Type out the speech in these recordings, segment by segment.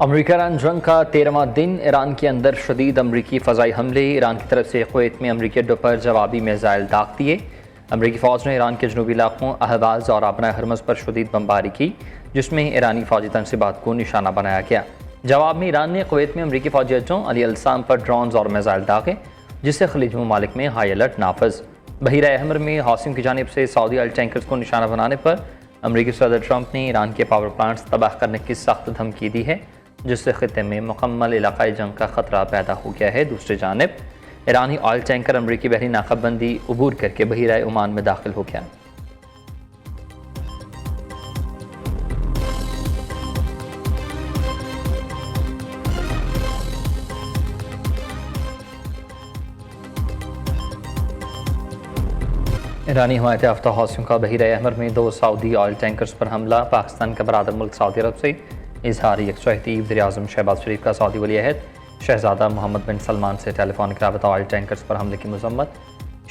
अमरीका Iran जंग का 13वां दिन। ईरान के अंदर शदीद अमरीकी फ़ज़ाई हमले। ईरान की तरफ से कुवैत में अमरीकी अड्डों पर जवाबी मिसाइल दाग दिए। अमरीकी फ़ौज ने ईरान के जनूबी इलाकों अहवाज़ और आबना हरमज़ पर शदीद बमबारी की, जिसमें ईरानी फ़ौजी तनसीबात को निशाना बनाया गया। जवाब में ईरान ने कुवैत में अमरीकी फ़ौजी अड्डों अली अल-साम पर ड्रोन्स और मिसाइल दागे, जिससे खलीजी ममालिक में हाई अलर्ट नाफज। बहीरा अहमर में हौसियों की जानिब से सऊदी ऑयल टैंकर्स को निशाना बनाने पर अमरीकी सदर ट्रंप ने ईरान के पावर प्लांट्स तबाह करने की सख्त धमकी दी है, जिससे खित्ते में मुकम्मल इलाकाई जंग का खतरा पैदा हो गया है। दूसरी जानिब ईरानी ऑयल टैंकर अमरीकी बहरी नाकाबंदी अबूर करके बहीरा ओमान में दाखिल हो गया। ईरानी हमायत याफ्ता हौसियों का बहीरा अहमर में 2 सऊदी ऑयल टैंकर्स पर हमला। पाकिस्तान का बरादर मुल्क सऊदी अरब से इजहार यकजहती। वज़ीर-ए-आज़म शहबाज शरीफ का सऊदी वली-ए-अहद शहजादा मोहम्मद बिन सलमान से टेलीफोनिक रबता। ऑयल टैंकर्स पर हमले की मज़म्मत।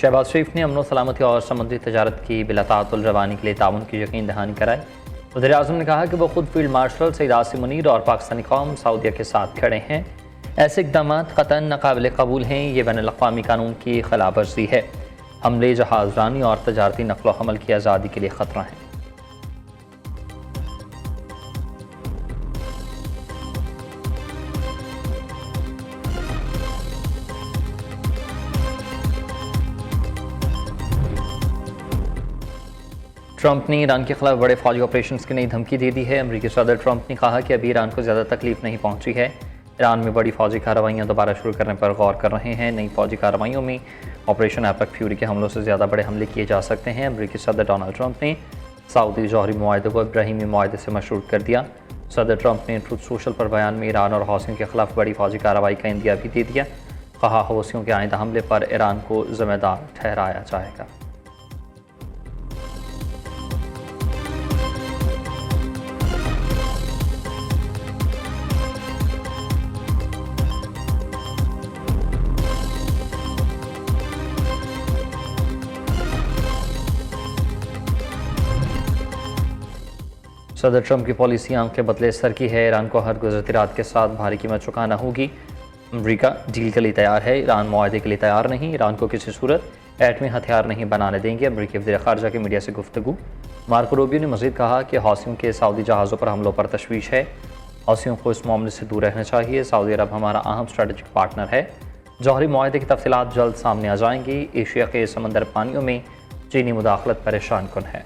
शहबाज शरीफ ने अमन सलामती और समुद्री तजारत की बिलातातुल रवानी के लिए ताउन की यकीन दहानी कराई। वज़ीर-ए-आज़म ने कहा कि वो खुद फील्ड मार्शल सईद आसिम मुनीर और पाकिस्तानी कौम सऊदीया के साथ खड़े हैं। ऐसे इक़दाम क़तन नाक़ाबिल कबूल हैं। ये बैनुल-अक़वामी कानून की खिलाफ वर्जी है। हमले जहाज़रानी और तजारती नक़्ल व हमल की आज़ादी के लिए ख़तरा है। ट्रंप ने ईरान के खिलाफ बड़े फौजी ऑपरेशन की नई धमकी दे दी है। अमरीकी सदर ट्रंप ने कहा कि अभी ईरान को ज़्यादा तकलीफ नहीं पहुंची है। ईरान में बड़ी फौजी कार्रवाइयाँ दोबारा शुरू करने पर गौर कर रहे हैं। नई फौजी कार्रवाइयों में ऑपरेशन एपिक फ्यूरी के हमलों से ज़्यादा बड़े हमले किए जा सकते हैं। अमरीकी सदर डोनाल्ड ट्रंप ने सऊदी जौहरी मुआहदे को इब्राहिमी मुआहदे से मशरूत कर दिया। सदर ट्रंप ने ट्रूथ सोशल पर बयान में ईरान और हौसियों के खिलाफ बड़ी फौजी कार्रवाई का इंदिया भी दे दिया। कहा हौसियों के आइंदा हमले पर ईरान को जिम्मेदार ठहराया जाएगा। सदर ट्रंप की पॉलिसी आंख के बदले सर की है। ईरान को हर गुज़रती रात के साथ भारी कीमत चुकाना होगी। अमरीका डील के लिए तैयार है, ईरान मुआहदे के लिए तैयार नहीं। ईरान को किसी सूरत एटमी हथियार नहीं बनाने देंगे। अमरीकी वज़ीर ख़ारजा की मीडिया से गुफ्तगू। मार्को रूबियो ने मज़ीद कहा कि हौसियों के सऊदी जहाज़ों पर हमलों पर तशवीश है। हौसियों को इस मामले से दूर रहना चाहिए। सऊदी अरब हमारा अहम स्ट्रेटेजिक पार्टनर है। जौहरी मुआहदे की तफसीलात जल्द सामने आ जाएंगी। एशिया के समंदर पानियों में चीनी मुदाखलत परेशान कुन है।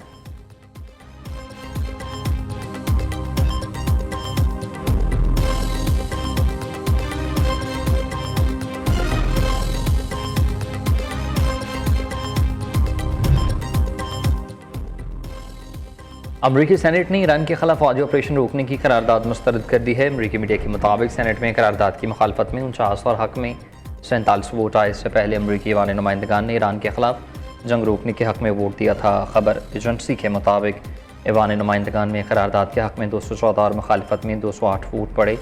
अमरीकी सेनेट ने ईरान के खिलाफ फौजी ऑपरेशन रोकने की करारदाद मुस्तरद कर दी है। अमरीकी मीडिया के मुताबिक सेनेट में करारदाद की मुखालफत में 49 और हक में 47 वोट आए। इससे पहले अमरीकी ईवान नुमाइंदगान ने ईरान के खिलाफ जंग रोकने के हक में वोट दिया था। खबर एजेंसी के मुताबिक ईवान नुमाइंदगान में करारदाद के हक में 214 और मुखालफत में 208 वोट पड़े।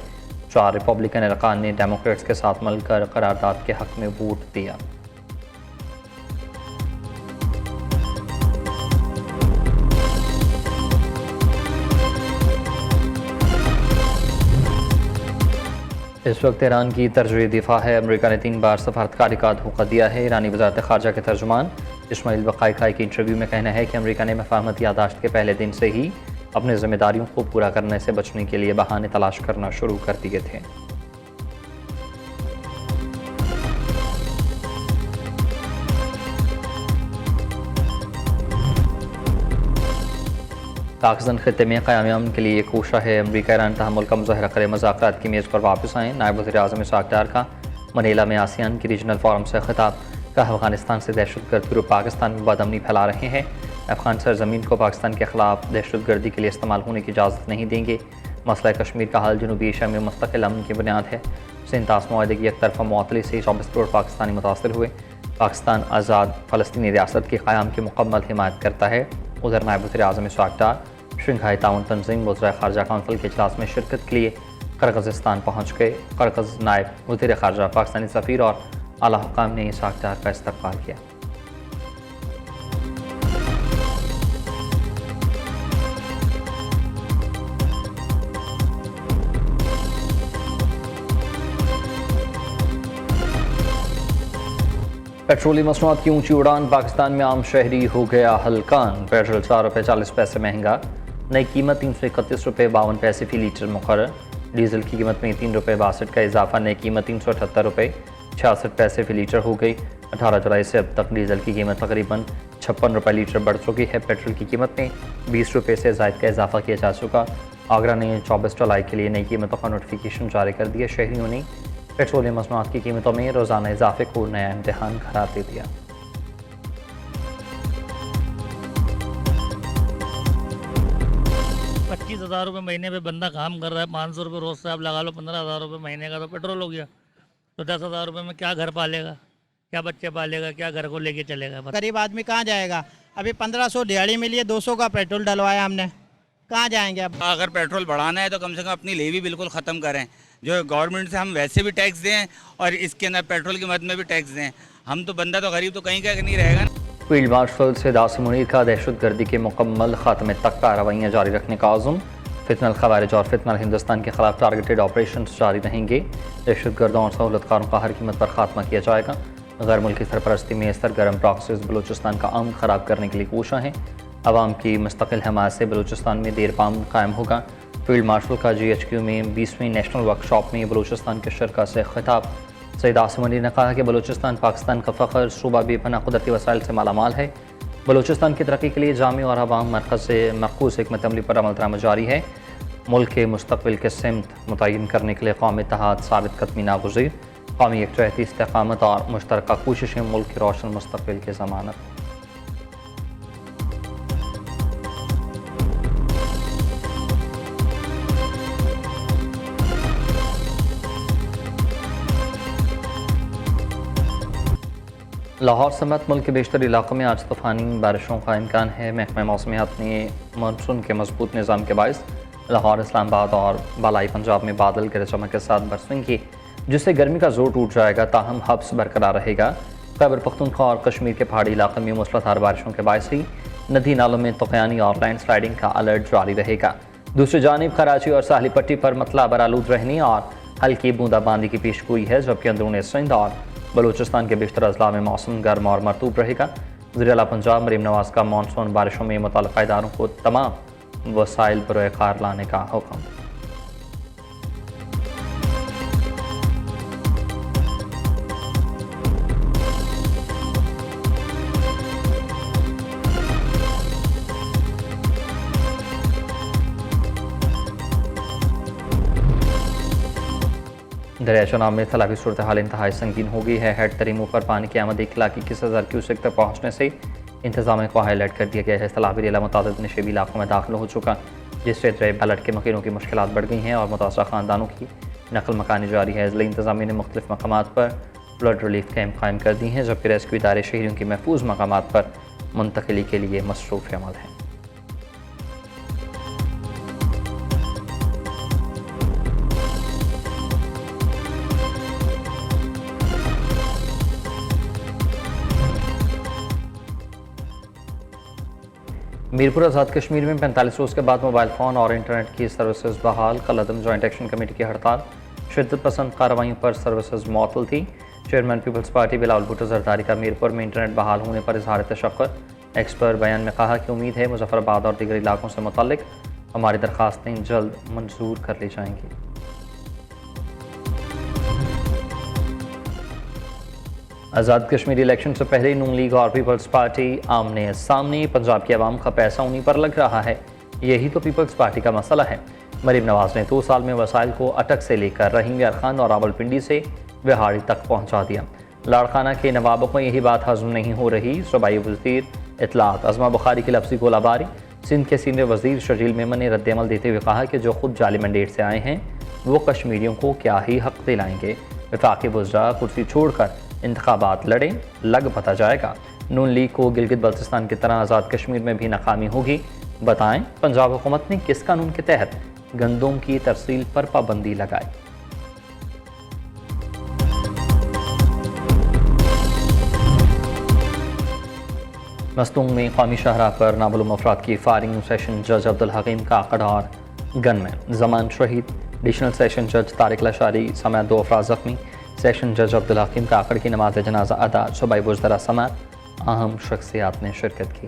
4 रिपब्लिकन अरकान ने डेमोक्रेट्स के साथ मिलकर करारदाद के हक में वोट दिया। इस वक्त ईरान की तर्जुए दिफा है। अमरीका ने 3 बार सफारतकारी का धोखा दिया है। ईरानी वज़ारत ख़ारजा के तर्जुमान इस्माइल बक़ाई खाई के इंटरव्यू में कहना है कि अमरीका ने मफ़ाहमत यादाश्त के पहले दिन से ही अपनी ज़िम्मेदारियों को पूरा करने से बचने के लिए बहाने तलाश करना शुरू कर दिए थे। पाकिस्तान खित्ते में क़याम अमन के लिए कोशा है। अमरीका ईरान तहम्मुल का मुज़ाहरा करे, मुज़ाकरात की मेज़ पर वापस आएँ। नायब वज़ीर-ए-आज़म इसहाक़ डार का मनीला में आसियान की रीजनल फोरम से खिताब। कहा अफ़गानिस्तान से दहशतगर्द ग्रुप पाकिस्तान में बदअमनी फैला रहे हैं। अफ़गान सरज़मीन को पाकिस्तान के खिलाफ दहशतगर्दी के लिए इस्तेमाल होने की इजाज़त नहीं देंगे। मसला कश्मीर का हल जनूबी एशिया में मुस्तक़िल अमन की बुनियाद है। सिंतास मुआहदे की एक तरफ़ा मुअत्तली से 24 करोड़ पाकिस्तानी मुतासिर हुए। पाकिस्तान आज़ाद फ़लस्तीनी रियासत के क़याम की मुकम्मल हिमायत करता है। उधर नायब वज़ीर-ए-आज़म इसहाक़ डार शंघाई ताउन तंजीम वज़राए ख़ारजा काउंसिल के इजलास में शिरकत के लिए किर्गिज़स्तान पहुँच गए। किर्गिज़ नायब वज़ीर ख़ारजा पाकिस्तानी सफ़ीर और आला हुकाम ने इसहाक़ डार का इस्तक़बाल किया। पेट्रोलियम मसनूआत की ऊंची उड़ान, पाकिस्तान में आम शहरी हो गया हलकान। पेट्रोल ₹4.40 महंगा, नई कीमत ₹331.52 फी लीटर मुकर्रर। डीजल की कीमत में ₹3.62 का इजाफा, नई कीमत ₹378.66 फी लीटर हो गई। 18 जुलाई से अब तक डीजल की कीमत तकरीबन ₹56 लीटर बढ़ चुकी है। पेट्रोल की कीमत में ₹20 से ज़ायद का इजाफा किया जा चुका। आगरा ने 24 जुलाई के लिए नई कीमतों का नोटिफिकेशन जारी कर दिया। शहरियों ने पेट्रोलियम मसनूआत की कीमतों में रोज़ाना इजाफे को नया इम्तहान करार दे दिया। 25,000 रुपये महीने पे बंदा काम कर रहा है, 500 रुपये रोज़ से आप लगा लो, 15,000 रुपये महीने का तो पेट्रोल हो गया। तो 10,000 रुपये में क्या घर पालेगा, क्या बच्चे पालेगा, क्या घर को लेके चलेगा? गरीब आदमी कहाँ जाएगा? अभी 1500 दिहाड़ी मिली है, 200 का पेट्रोल डलवाया हमने, कहाँ जाएंगे अब? अगर पेट्रोल बढ़ाना है तो कम से कम अपनी लेवी बिल्कुल ख़त्म करें। जो गवर्नमेंट से हम वैसे भी टैक्स दें और इसके अंदर पेट्रोल की मद में भी टैक्स दें। हम तो बंदा तो गरीब तो कहीं का नहीं रहेगा। फील्ड मार्शल सैयद आसिम मुनीर का दहशतगर्दी के मुकम्मल खात्मे तक कार्रवाइयाँ जारी रखने का आज़म। फितनल खवारिज और फितनल हिंदुस्तान के खिलाफ टारगेटेड ऑपरेशन जारी रहेंगे। दहशतगर्दों और सहूलतकारों का हर कीमत पर खात्मा किया जाएगा। गैर मुल्की सरपरस्ती में सरगर्म प्रॉक्सीज बलूचिस्तान का अमन ख़राब करने के लिए कोशिश हैं। अवाम की मुस्तकिल हमायत से बलूचिस्तान में देर पाम कायम होगा। फील्ड मार्शल का GHQ में 20वीं नेशनल वर्कशॉप में बलूचिस्तान के शरका से खिताब। सैयद आसिम मुनीर ने कहा कि बलूचिस्तान पाकिस्तान का फ़ख्र, सूबा बेपनाह कुदरती वसाइल से मालामाल है। बलूचिस्तान की तरक्की के लिए जामी और अवाम मरकज़ से मखूस हिकमत अमली पर अमल दरामद जारी है। मुल्क के मुस्तक़बिल के सिमत मुतय्यन करने के लिए कौमी इत्तेहाद साबित कदमी नागुज़ीर। कौमी यकजहती, इस्तेक़ामत और मुश्तरका कोशिशें मुल्क के रोशन मुस्तक़बिल की ज़मानत। लाहौर समेत मुल्क के बेशतर इलाकों में आज तूफ़ानी बारिशों का इम्कान है। महकमा मौसमियात ने मानसून के मजबूत निज़ाम के बायस लाहौर, इस्लामाबाद और बालाई पंजाब में बादल गरज चमक के साथ बरसेंगे, जिससे गर्मी का जोर टूट जाएगा। ताहम हब्स बरकरार रहेगा। खैबर पख्तूनख्वा और कश्मीर के पहाड़ी इलाकों में मूसलाधार बारिशों के बायस ही नदी नालों में तूफ़ानी और लैंड स्लाइडिंग का अलर्ट जारी रहेगा। दूसरी जानिब कराची और साहली पट्टी पर मतला बरालूद रहने और हल्की बूंदाबांदी की पेशगोई है, जबकि अंदरूनी सिंध और बलूचिस्तान के बेशतर अजला में मौसम गर्म और मरतूब रहेगा। वज़ीर आला पंजाब मरीम नवाज़ का मानसून बारिशों में मुतल्लिक़ा इदारों को तमाम वसाइल बरोए कार लाने का हुक्म। दरिया चनाब में सैलाबी सूरत हाल इंतहाई संगीन हो गई है। हेड तरीमों पर पानी की आमद 1,21,000 क्यूसेक तक पहुँचने से इंतजामिया को हाईलाइट कर दिया गया है। सैलाबी रेला मुतादिद नशेबी इलाकों में दाखिल हो चुका, जिससे दरिया बलट के मकीनों की मुश्किलात बढ़ गई हैं और मुतासरा ख़ानदानों की नकल मकानी जारी है। ज़िला इंतजामिया ने मुख्तलिफ मकामात पर फ्लड रिलीफ कैंप कायम कर दी हैं, जबकि रेस्क्यू इदारे शहरियों की महफूज मकामात पर मुंतकिली के लिए मसरूफ़ अमल हैं। मीरपुर आज़ाद कश्मीर में 45 रोज़ के बाद मोबाइल फ़ोन और इंटरनेट की सर्विसेज बहाल। कल अदम जॉइंट एक्शन कमेटी की हड़ताल, शिद्दत पसंद कार्रवाइयों पर सर्विसेज मअतल थी। चेयरमैन पीपल्स पार्टी बिलावल भुट्टो जरदारी का मीरपुर में इंटरनेट बहाल होने पर इजहार तशक्कुर। एक्सपर बयान में कहा कि उम्मीद है मुजफ्फराबाद और दीगर इलाकों से मुतल्लिक हमारी दरख्वास्तें जल्द मंजूर कर ली जाएंगी। आज़ाद कश्मीर इलेक्शन से पहले नून लीग और पीपल्स पार्टी आमने सामने। पंजाब की आवाम का पैसा उन्हीं पर लग रहा है, यही तो पीपल्स पार्टी का मसला है। मरीम नवाज़ ने 2 साल में वसाइल को अटक से लेकर रहीम यार खान और रावलपिंडी से बिहाड़ी तक पहुँचा दिया। लाड़काना के नवाबों को यही बात हजम नहीं हो रही। सूबाई वज़ीर इत्तलात अज़मा बुखारी की लफ्ज़ी गोलाबारी। सिंध के सीनियर वज़ीर शर्जील मेमन ने रद्दअमल देते हुए कहा कि जो खुद जाली मैंडेट से आए हैं वो कश्मीरियों को क्या ही हक़ दिलाएंगे। वफाकी वज़रा कुर्सी छोड़कर इंतखाबात लड़ें, लग पता जाएगा। नून लीग को गिलगित बल्तिस्तान की तरह आज़ाद कश्मीर में भी नाकामी होगी। बताएं, पंजाब हुकूमत ने किस कानून के तहत गंदम की तरसील पर पाबंदी लगाई? मस्तूंग में कौमी शाहराह पर नामालूम अफराद की फायरिंग। सेशन जज अब्दुल हकीम का कड़ार गनमैन जमान शहीद। एडिशनल सेशन जज तारिक लशारी समेत 2 अफराद जख्मी। सेशन जज अब्दुल हकीम का आखिर की नमाज जनाजा अदा, सुबह बुज़दरा समात अहम शख्सियात ने शिरकत की।